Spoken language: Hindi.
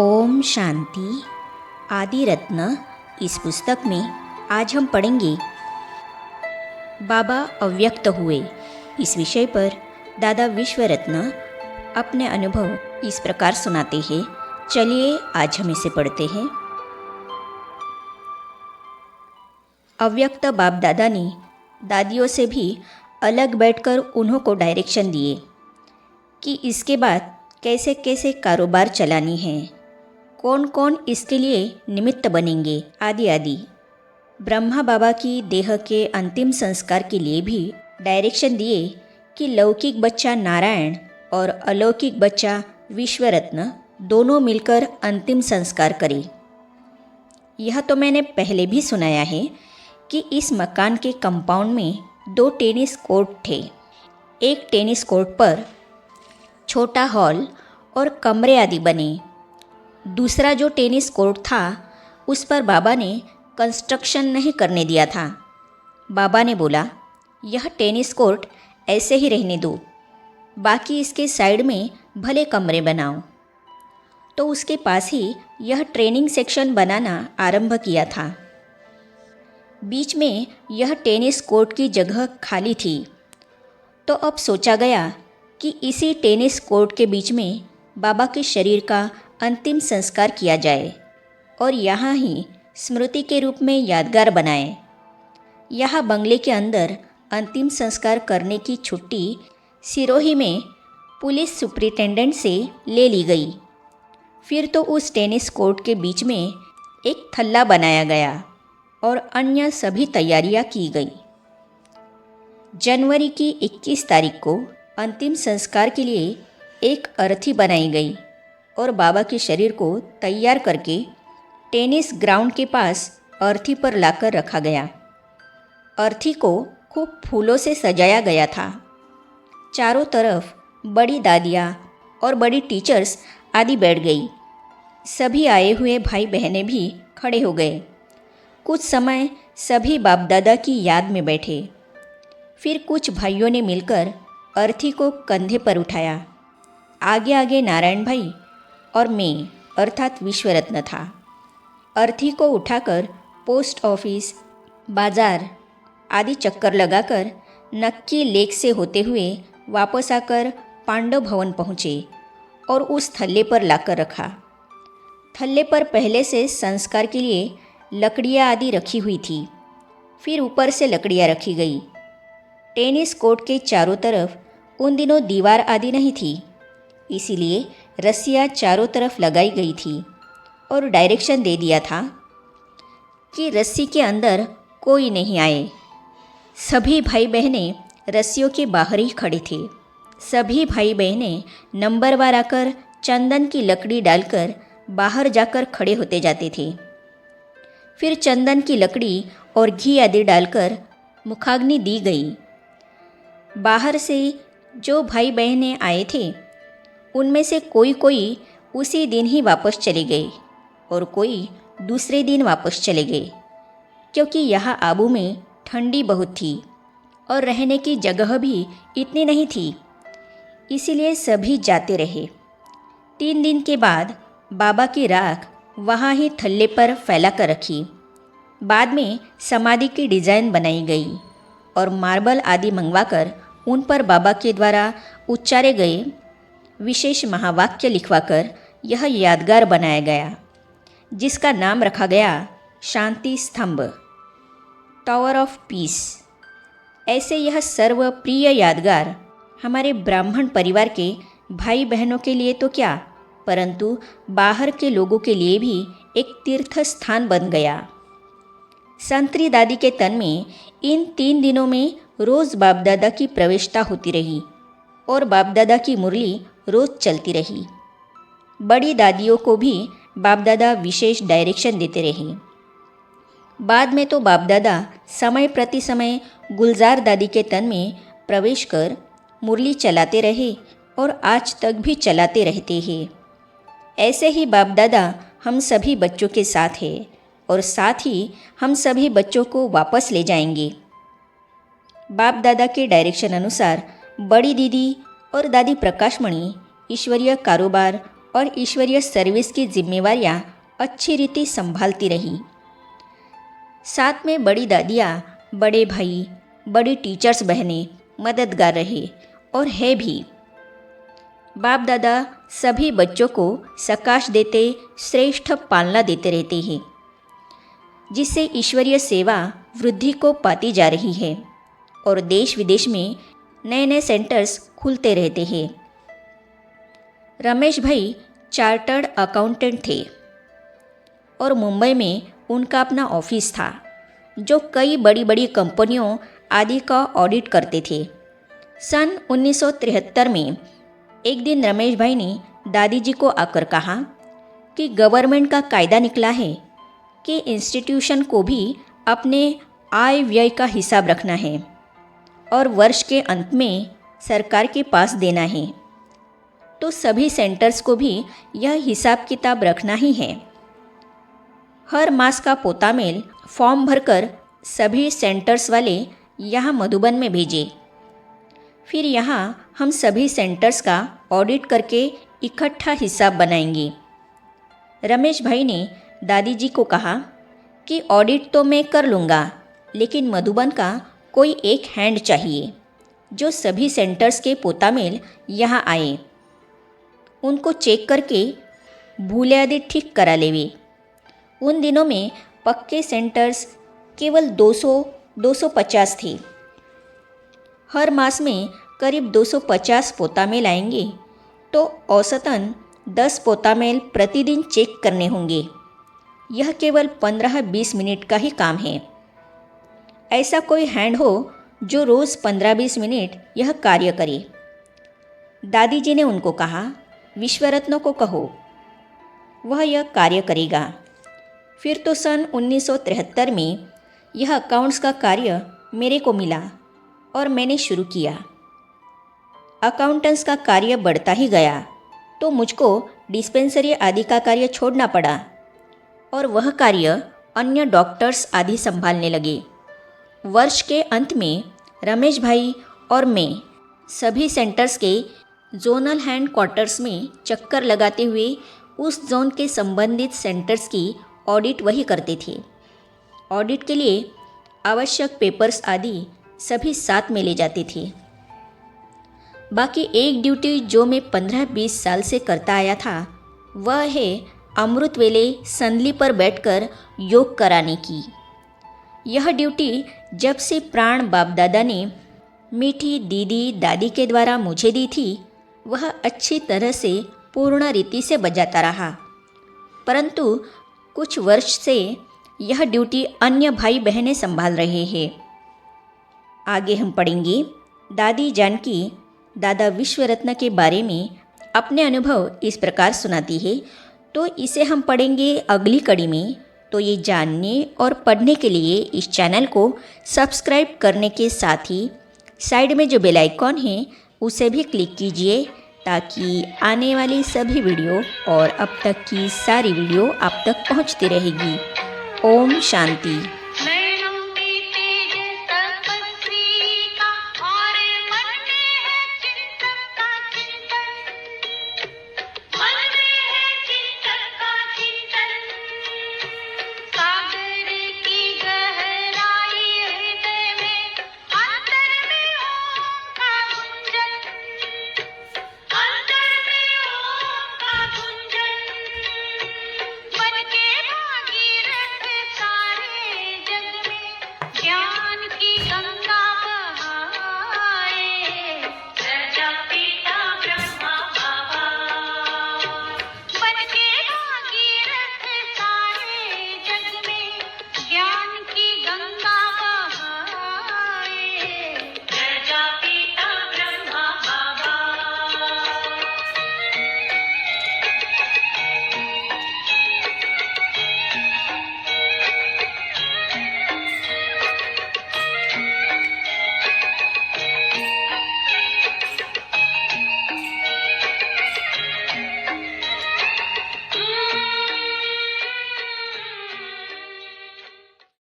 ओम शांति। आदि रत्न इस पुस्तक में आज हम पढ़ेंगे बाबा अव्यक्त हुए। इस विषय पर दादा विश्वरत्न अपने अनुभव इस प्रकार सुनाते हैं। चलिए आज हम इसे पढ़ते हैं। अव्यक्त बाप दादा ने दादियों से भी अलग बैठकर उन्हों को डायरेक्शन दिए कि इसके बाद कैसे कैसे कारोबार चलानी है, कौन कौन इसके लिए निमित्त बनेंगे आदि आदि। ब्रह्मा बाबा की देह के अंतिम संस्कार के लिए भी डायरेक्शन दिए कि लौकिक बच्चा नारायण और अलौकिक बच्चा विश्वरत्न दोनों मिलकर अंतिम संस्कार करे। यह तो मैंने पहले भी सुनाया है कि इस मकान के कंपाउंड में 2 टेनिस कोर्ट थे। एक टेनिस कोर्ट पर छोटा हॉल और कमरे आदि बने। दूसरा जो टेनिस कोर्ट था उस पर बाबा ने कंस्ट्रक्शन नहीं करने दिया था। बाबा ने बोला, यह टेनिस कोर्ट ऐसे ही रहने दो, बाकी इसके साइड में भले कमरे बनाओ। तो उसके पास ही यह ट्रेनिंग सेक्शन बनाना आरंभ किया था। बीच में यह टेनिस कोर्ट की जगह खाली थी, तो अब सोचा गया कि इसी टेनिस कोर्ट के बीच में बाबा के शरीर का अंतिम संस्कार किया जाए और यहाँ ही स्मृति के रूप में यादगार बनाए। यहाँ बंगले के अंदर अंतिम संस्कार करने की छुट्टी सिरोही में पुलिस सुपरिटेंडेंट से ले ली गई। फिर तो उस टेनिस कोर्ट के बीच में एक थल्ला बनाया गया और अन्य सभी तैयारियां की गई। जनवरी की 21 तारीख को अंतिम संस्कार के लिए एक अर्थी बनाई गई और बाबा के शरीर को तैयार करके टेनिस ग्राउंड के पास अर्थी पर लाकर रखा गया। अर्थी को खूब फूलों से सजाया गया था। चारों तरफ बड़ी दादियाँ और बड़ी टीचर्स आदि बैठ गई। सभी आए हुए भाई बहनें भी खड़े हो गए। कुछ समय सभी बाप दादा की याद में बैठे। फिर कुछ भाइयों ने मिलकर अर्थी को कंधे पर उठाया। आगे आगे नारायण भाई और मैं अर्थात विश्वरत्न था। अर्थी को उठाकर पोस्ट ऑफिस, बाजार आदि चक्कर लगाकर नक्की लेक से होते हुए वापस आकर पांडव भवन पहुँचे और उस थल्ले पर लाकर रखा। थल्ले पर पहले से संस्कार के लिए लकड़ियाँ आदि रखी हुई थी। फिर ऊपर से लकड़ियाँ रखी गई। टेनिस कोर्ट के चारों तरफ उन दिनों दीवार आदि नहीं थी, इसीलिए रस्सियाँ चारों तरफ लगाई गई थी और डायरेक्शन दे दिया था कि रस्सी के अंदर कोई नहीं आए। सभी भाई बहनें रस्सियों के बाहर ही खड़े थे। सभी भाई बहनें नंबरवार आकर चंदन की लकड़ी डालकर बाहर जाकर खड़े होते जाते थे। फिर चंदन की लकड़ी और घी आदि डालकर मुखाग्नि दी गई। बाहर से जो भाई बहनें आए थे उनमें से कोई कोई उसी दिन ही वापस चले गए और कोई दूसरे दिन वापस चले गए, क्योंकि यहाँ आबू में ठंडी बहुत थी और रहने की जगह भी इतनी नहीं थी, इसीलिए सभी जाते रहे। 3 दिन के बाद बाबा की राख वहाँ ही थल्ले पर फैला कर रखी। बाद में समाधि की डिज़ाइन बनाई गई और मार्बल आदि मंगवाकर उन पर बाबा के द्वारा उच्चारे गए विशेष महावाक्य लिखवाकर यह यादगार बनाया गया, जिसका नाम रखा गया शांति स्तंभ, टावर ऑफ पीस। ऐसे यह सर्वप्रिय यादगार हमारे ब्राह्मण परिवार के भाई बहनों के लिए तो क्या, परंतु बाहर के लोगों के लिए भी एक तीर्थ स्थान बन गया। संतरी दादी के तन में इन 3 दिनों में रोज़ बाप दादा की प्रवेशता होती रही और बाप दादा की मुरली रोज़ चलती रही। बड़ी दादियों को भी बाप दादा विशेष डायरेक्शन देते रहे। बाद में तो बाप दादा समय प्रति समय गुलजार दादी के तन में प्रवेश कर मुरली चलाते रहे और आज तक भी चलाते रहते हैं। ऐसे ही बाप दादा हम सभी बच्चों के साथ है और साथ ही हम सभी बच्चों को वापस ले जाएंगे। बाप दादा के डायरेक्शन अनुसार बड़ी दीदी और दादी प्रकाशमणि ईश्वरीय कारोबार और ईश्वरीय सर्विस की जिम्मेवारियां अच्छी रीति संभालती रही। साथ में बड़ी दादियाँ, बड़े भाई, बड़ी टीचर्स बहनें मददगार रहे और है भी। बाप दादा सभी बच्चों को सकाश देते, श्रेष्ठ पालना देते रहते हैं, जिससे ईश्वरीय सेवा वृद्धि को पाती जा रही है और देश विदेश में नए नए सेंटर्स खुलते रहते हैं। रमेश भाई चार्टर्ड अकाउंटेंट थे और मुंबई में उनका अपना ऑफिस था, जो कई बड़ी बड़ी कंपनियों आदि का ऑडिट करते थे। सन 1973 में एक दिन रमेश भाई ने दादी जी को आकर कहा कि गवर्नमेंट का कायदा निकला है कि इंस्टीट्यूशन को भी अपने आय व्यय का हिसाब रखना है और वर्ष के अंत में सरकार के पास देना है। तो सभी सेंटर्स को भी यह हिसाब किताब रखना ही है। हर मास का पोतामेल फॉर्म भरकर सभी सेंटर्स वाले यहाँ मधुबन में भेजे। फिर यहाँ हम सभी सेंटर्स का ऑडिट करके इकट्ठा हिसाब बनाएंगे। रमेश भाई ने दादी जी को कहा कि ऑडिट तो मैं कर लूँगा, लेकिन मधुबन का कोई एक हैंड चाहिए जो सभी सेंटर्स के पोतामेल यहाँ आए, उनको चेक करके भूले आदि ठीक करा लेवे। उन दिनों में पक्के सेंटर्स केवल 200-250 थे। हर मास में करीब 250 पोतामेल आएंगे, तो औसतन 10 पोतामेल प्रतिदिन चेक करने होंगे। यह केवल 15-20 मिनट का ही काम है। ऐसा कोई हैंड हो जो रोज़ 15-20 मिनट यह कार्य करे। दादी जी ने उनको कहा, विश्वरत्न को कहो, वह यह कार्य करेगा। फिर तो सन 1973 में यह अकाउंट्स का कार्य मेरे को मिला और मैंने शुरू किया। अकाउंटेंट्स का कार्य बढ़ता ही गया, तो मुझको डिस्पेंसरी आदि का कार्य छोड़ना पड़ा और वह कार्य अन्य डॉक्टर्स आदि संभालने लगे। वर्ष के अंत में रमेश भाई और मैं सभी सेंटर्स के जोनल हैंड क्वार्टर्स में चक्कर लगाते हुए उस जोन के संबंधित सेंटर्स की ऑडिट वही करते थे। ऑडिट के लिए आवश्यक पेपर्स आदि सभी साथ में ले जाते थे। बाकी एक ड्यूटी जो मैं 15-20 साल से करता आया था, वह है अमृत वेले संदली पर बैठकर योग कराने की। यह ड्यूटी जब से प्राण बाप दादा ने मीठी दीदी दादी के द्वारा मुझे दी थी, वह अच्छी तरह से पूर्ण रीति से बजाता रहा। परंतु कुछ वर्ष से यह ड्यूटी अन्य भाई बहनें संभाल रहे हैं। आगे हम पढ़ेंगे दादी जानकी दादा विश्वरत्न के बारे में अपने अनुभव इस प्रकार सुनाती है, तो इसे हम पढ़ेंगे अगली कड़ी में। तो ये जानने और पढ़ने के लिए इस चैनल को सब्सक्राइब करने के साथ ही साइड में जो बेल आइकॉन है उसे भी क्लिक कीजिए, ताकि आने वाली सभी वीडियो और अब तक की सारी वीडियो आप तक पहुंचती रहेगी। ओम शांति।